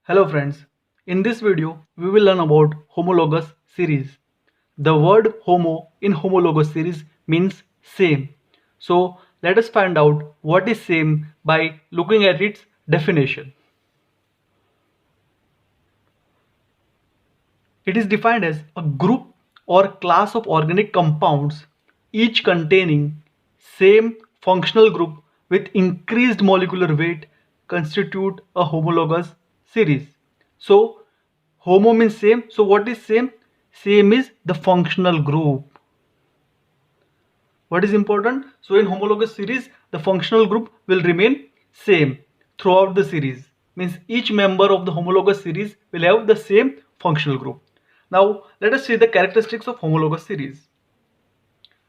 Hello friends, in this video we will learn about homologous series. The word homo in homologous series means same. So let us find out what is same by looking at its definition. It is defined as a group or class of organic compounds each containing same functional group with increased molecular weight constitute a homologous series. So homo means same. So what is same? Same is the functional group. What is important? So in homologous series, the functional group will remain same throughout the series. Means each member of the homologous series will have the same functional group. Now let us see the characteristics of homologous series.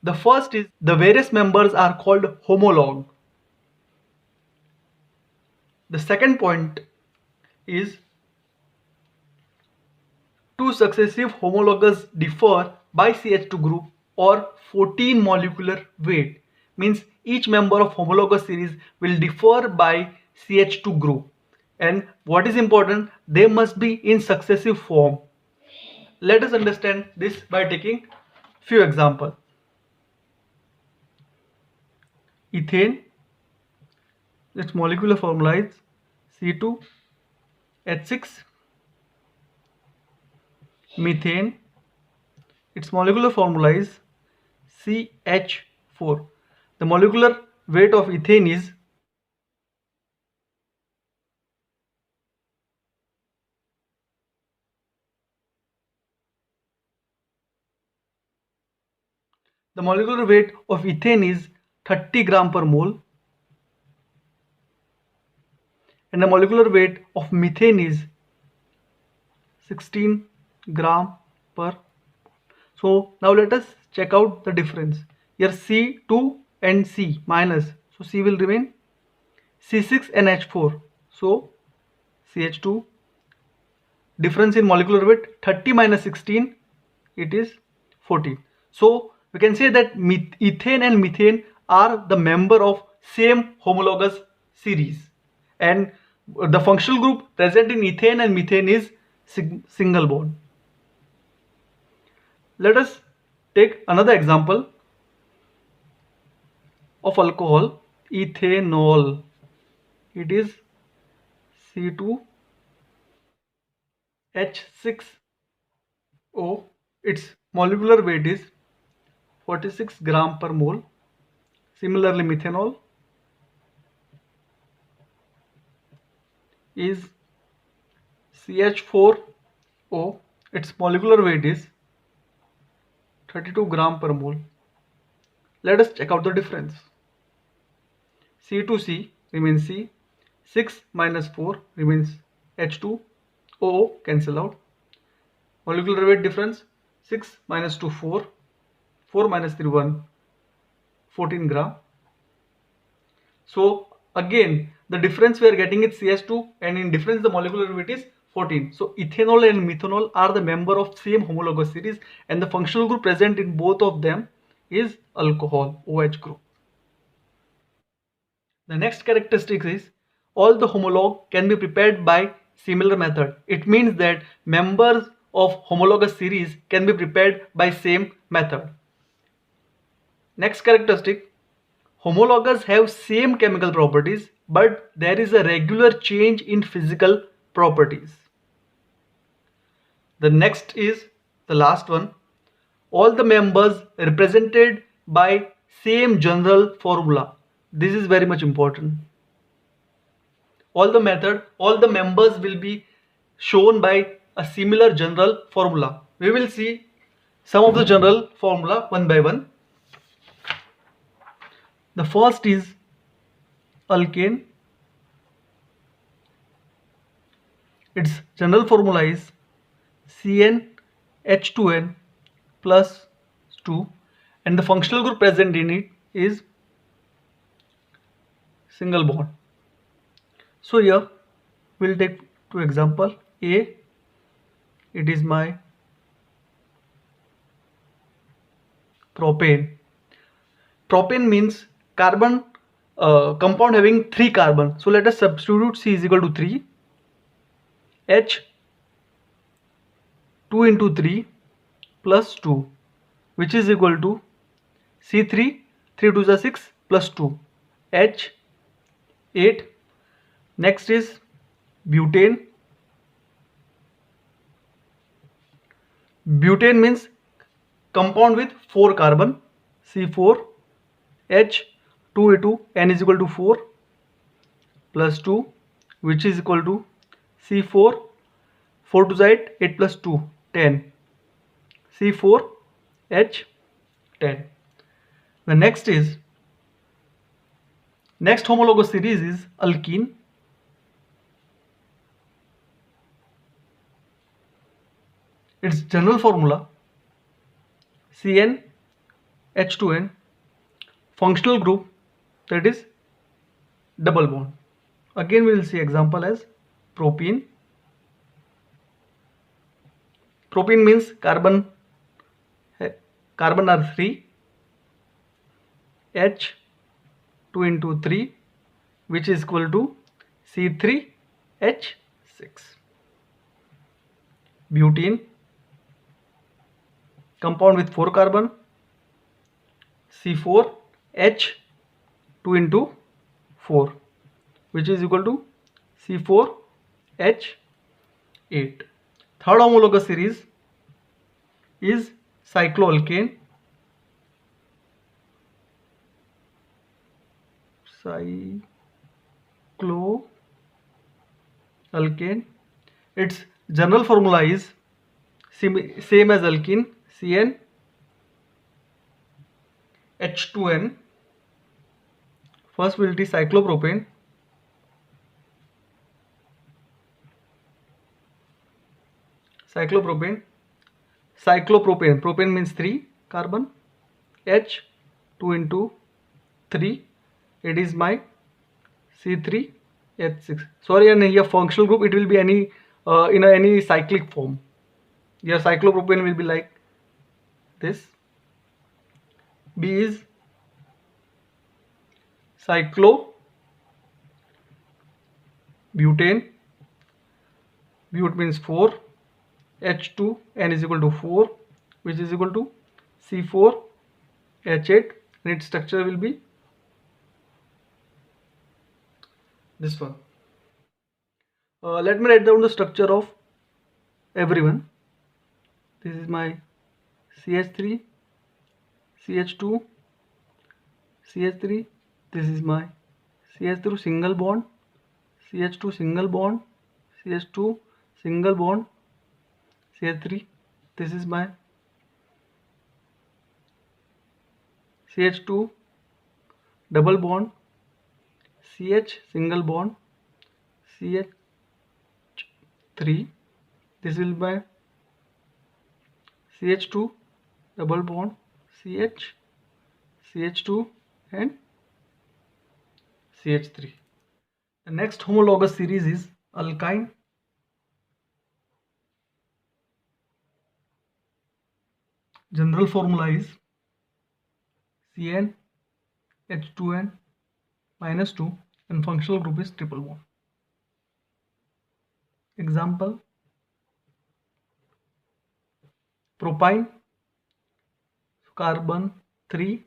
The first is the various members are called homolog. The second point is two successive homologs differ by CH2 group or 14 molecular weight. Means each member of homologous series will differ by CH2 group. And what is important, they must be in successive form. Let us understand this by taking few examples. Ethane, its molecular formula is C2H6. Methane, its molecular formula is CH4. The molecular weight of ethane is the molecular weight of ethane is 30 gram per mole and the molecular weight of methane is 16 gram per. So now let us check out the difference. Here C2 and C minus, so C will remain, C6 and H4, so CH2. Difference in molecular weight 30 minus 16, it is 14. So we can say that ethane and methane are the member of same homologous series, and the functional group present in ethane and methane is single bond. Let us take another example of alcohol, ethanol. It is C2H6O. Its molecular weight is 46 gram per mole. Similarly, methanol is CH4O. Its molecular weight is 32 gram per mole. Let us check out the difference. C2C remains C, 6 minus 4 remains H2, O cancel out. Molecular weight difference 6 minus 2 4, 4 minus 3 1, 14 gram. So again the difference we are getting is CH2, and in difference the molecular weight is 14. So ethanol and methanol are the member of same homologous series, and the functional group present in both of them is alcohol, OH group. The next characteristic is all the homolog can be prepared by similar method. It means that members of homologous series can be prepared by same method. Next characteristic, homologs have same chemical properties, but there is a regular change in physical properties. The next is the last one. All the members represented by same general formula. This is very much important. All the members will be shown by a similar general formula. We will see some of the general formula one by one. The first is alkane. Its general formula is CnH2n plus 2, and the functional group present in it is single bond. So here we'll take two example. A, it is my propane. Propane means carbon compound having 3 carbon. So let us substitute C is equal to 3, H 2 into 3 plus 2, which is equal to C3, 3 2 is 6 plus 2, H 8. Next is butane. Butane means compound with 4 carbon, C4, H 2 N is equal to 4 plus 2, which is equal to C4, 4 to 8, 8 plus 2, 10, C4 H 10. The next homologous series is alkene. Its general formula Cn H2n, functional group, that is double bond. Again we will see example as propene. Propene means carbon are 3, H 2 into 3, which is equal to C3 H6. Butene, compound with 4 carbon, C4 H 2 into 4, which is equal to C4 H8. Third homologous series is cycloalkane. Cycloalkane. Its general formula is same as alkene, Cn H2n. First we will see cyclopropane. Cyclopropane. Propane means 3 carbon, H 2 into 3. It is my C3 H6. Sorry, and here functional group it will be any in any cyclic form. Your cyclopropane will be like this. B is cyclobutane. Bute means 4. H2 N is equal to 4, which is equal to C4 H8, and its structure will be this one. Let me write down the structure of everyone. This is my CH3, CH2, CH3. This is my CH3 single bond, CH2 single bond, CH2 single bond, CH3. This is my CH2 double bond, CH single bond, CH3. This will be my CH2 double bond, CH, CH2 and CH3. The next homologous series is alkyne. General formula is Cn H2n minus 2, and functional group is triple bond. Example: propine, carbon 3,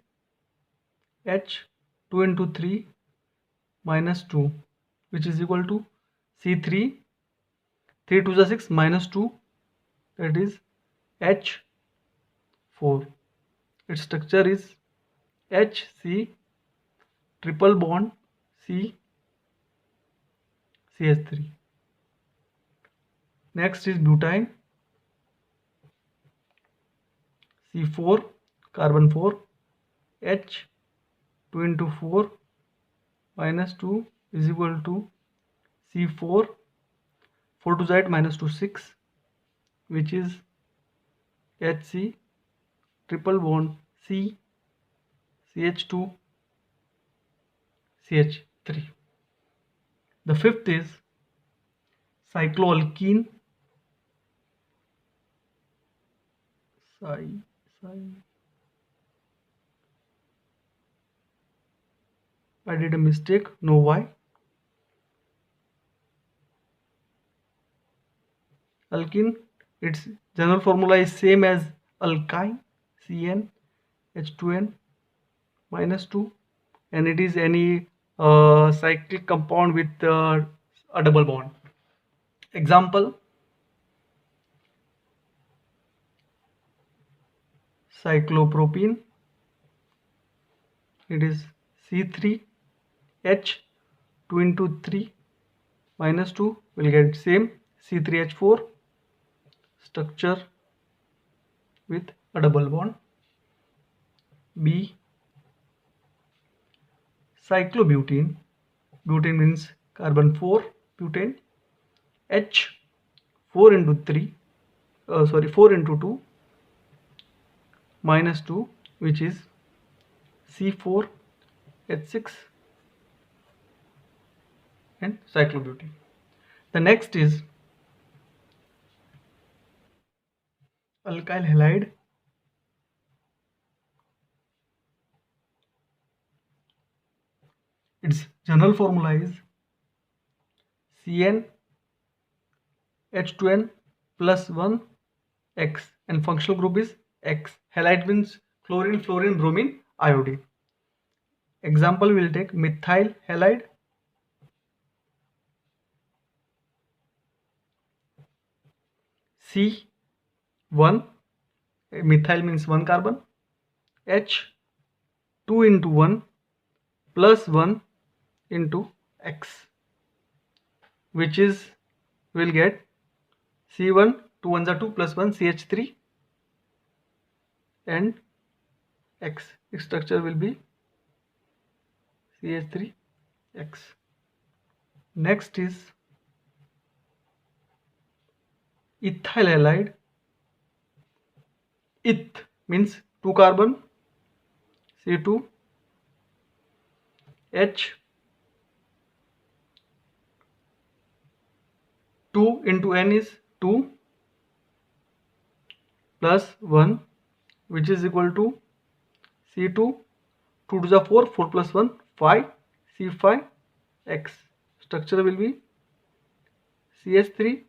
H 2 into 3 minus 2, which is equal to C3, 3 2 is 6 minus 2, that is H4. Its structure is HC triple bond C CH3. Next is butane, C4 carbon 4, H 2 into 4 minus 2 is equal to C4, 4 to 8 minus 2 6, which is HC triple bond C CH2 CH3. The fifth is cycloalkene. I did a mistake, know why? alkene, its general formula is same as alkyne, CnH2n minus 2, and it is any cyclic compound with a double bond. Example, cyclopropene, it is C3H 2 into 3 minus 2, will get same C3H4 structure with a double bond. B, cyclobutene, butane means carbon 4 butane, H 4 into 3 4 into 2 minus 2, which is C4H6 and cyclobutene. The next is alkyl halide. Its general formula is CnH2n plus 1 X, and functional group is X. Halide means chlorine, fluorine, bromine, iodine. Example, we will take methyl halide. C1, methyl means 1 carbon, H 2 into 1 plus 1 into X, which is, we'll get C1, 2 ones are 2 plus 1 CH3 and X. Its structure will be CH3X. Next is ethyl halide. Eth means 2 carbon, C2, H 2 into N is 2 plus 1, which is equal to C2, 2 to the 4, 4 plus 1, 5, C5X. Structure will be CH3,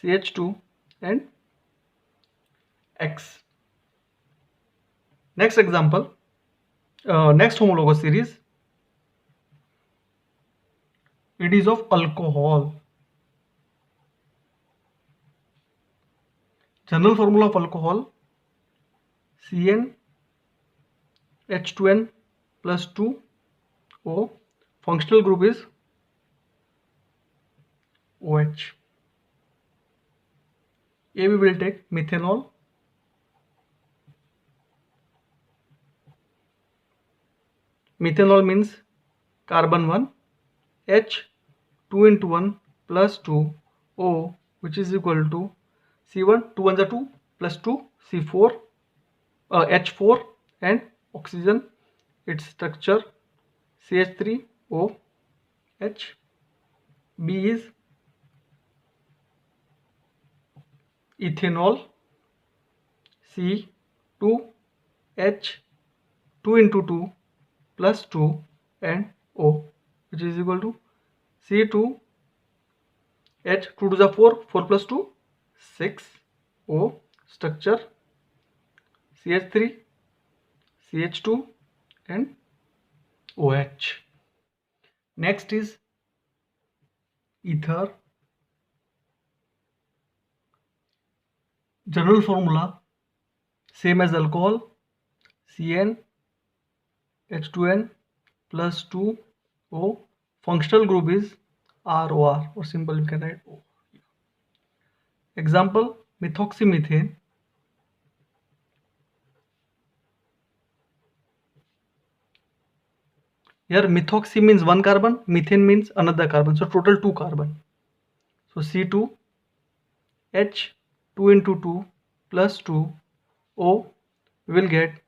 CH2 and X. Next example, next homologous series, it is of alcohol. General formula of alcohol, CnH2n plus 2 O. Functional group is OH. A, we will take methanol. Methanol means carbon 1, H 2 into 1 plus 2 O, which is equal to C1, 2 ones are 2 plus 2 C4 H4 and oxygen. Its structure CH3OH. B is ethanol, C2H 2 into 2 plus 2 and O, which is equal to C2H 2 to the 4, 4 plus 2, 6 O. Structure CH3, CH2 and OH. Next is ether. General formula same as alcohol, CnH2n plus 2O. Functional group is ROR, or simple we can write O. Example, methoxymethane. Here methoxy means 1 carbon, methane means another carbon, so total 2 carbon. So C2 H 2 into 2 plus 2 O, we will get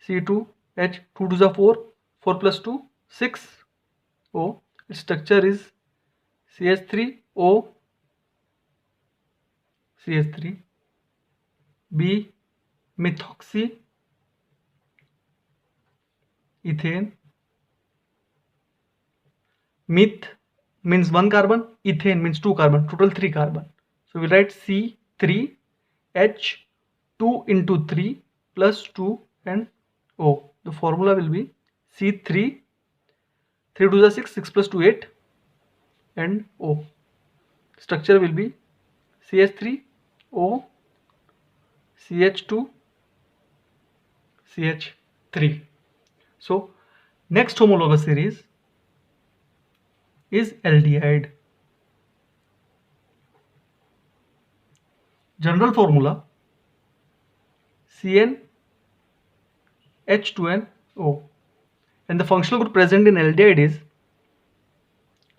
C2 H 2 to the 4, 4 plus 2, 6 O. Its structure is CH3O, CH3. B, methoxy ethane. Meth means 1 carbon, ethane means 2 carbon, total 3 carbon. So we write C3H2 into 3 plus 2 and O. The formula will be C3, 3 to the 6, 6 plus 2, 8 and O. Structure will be CH3O, CH2, CH3. So next homologous series is aldehyde. General formula CnH2nO, and the functional group present in aldehyde is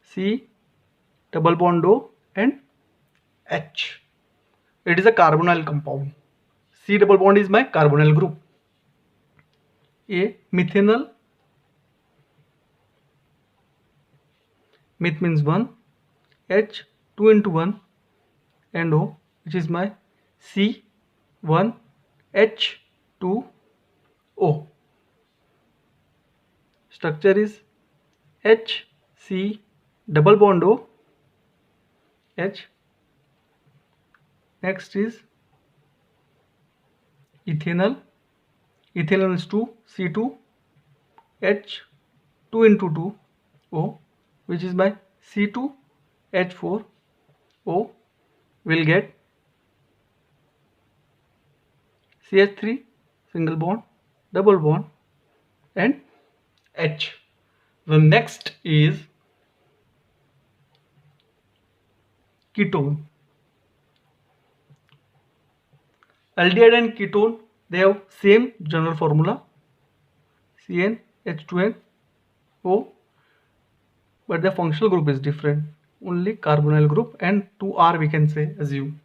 C double bond O and H. It is a carbonyl compound. C double bond is my carbonyl group. A methanol, meth means 1, H 2 into 1 and O, which is my C1H2O. Structure is HC double bond O, H. Next is ethanol. Ethanol is 2, C2, H 2 into 2 O, which is my C2H4O. Will get CH3 single bond, double bond and H. The next is ketone. Aldehyde and ketone, they have same general formula CnH2nO, but the functional group is different. Only carbonyl group and 2R we can say, assume.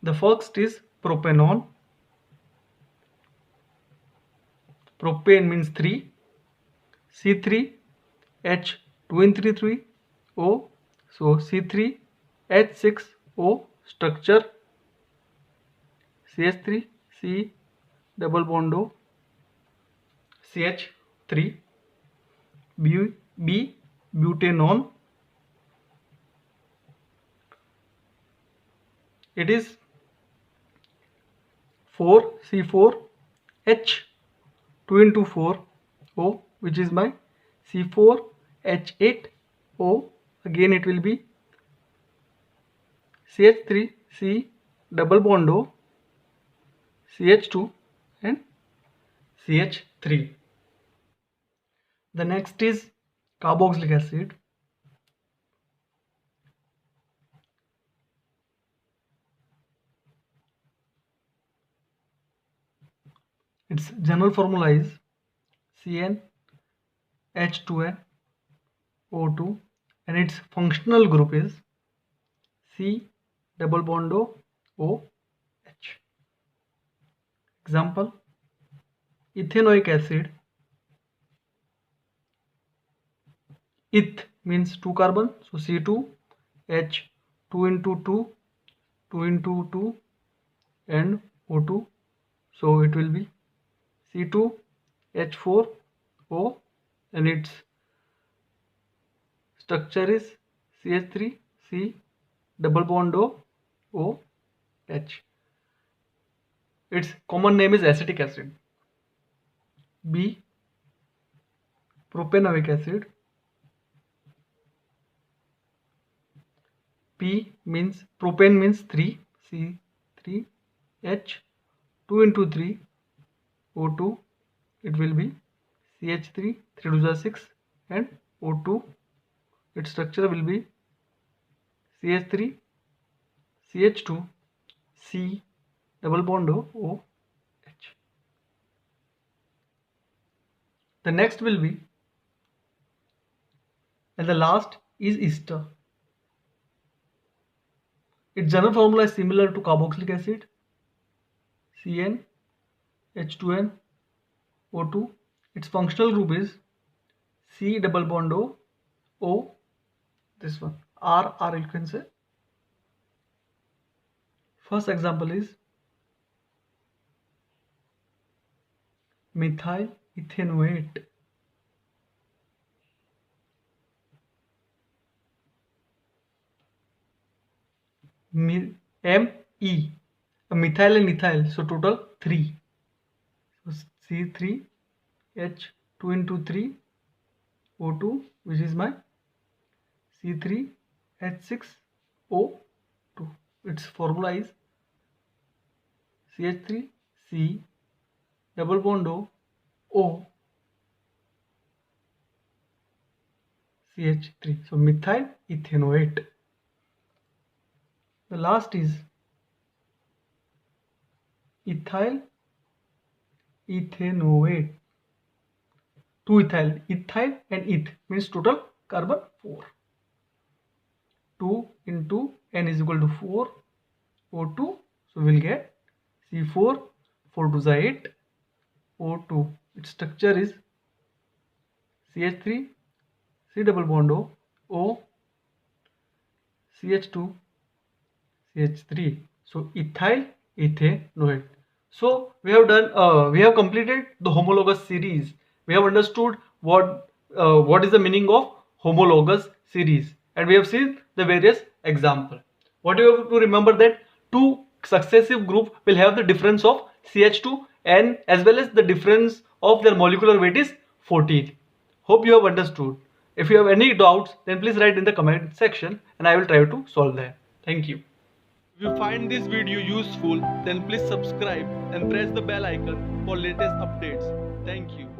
The first is propanol. Propane means 3, C3H2 in 3 O, so C3H6O. Structure CH3 C double bond O, CH3. B butanol. It is 4 C4 H 2 into 4 O, which is my C4 H8 O. Again it will be CH3 C double bond O, CH2 and CH3. The next is carboxylic acid. Its general formula is CnH2nO2 and its functional group is C double bond O, OH. Example, ethanoic acid. Eth means 2 carbon, so C2 H 2 into 2, 2 into 2 and O2, so it will be C2 H4O and its structure is CH3 C double bond O, OH. Its common name is acetic acid. B propanoic acid. P means propane means 3, C3 H 2 into 3 O2, it will be CH3 3 to the 6 and O2. Its structure will be CH3 CH2 C double bond O, OH. The next will be, and the last is ester. Its general formula is similar to carboxylic acid, CnH2nO2. Its functional group is C double bond O, this one, R you can say. First example is methyl ethanoate. Me, methyl and ethyl, so total 3. So C3H2 into 3 O2, which is my C3H6O2. Its formula is CH3C double bond O CH3. So methyl ethanoate. The last is ethyl ethanoate. 2 ethyl and eth means total carbon 4. 2 into n is equal to 4 O2. So we'll get C4, 4 to the 8 O2. Its structure is CH3 C double bond O CH2 CH3. So ethyl ethanoate. So we have completed the homologous series. We have understood what is the meaning of homologous series, and we have seen the various example. What you have to remember that two successive group will have the difference of CH2 and as well as the difference of their molecular weight is 14. Hope you have understood. If you have any doubts, then please write in the comment section and I will try to solve them. Thank you. If you find this video useful, then please subscribe and press the bell icon for latest updates. Thank you.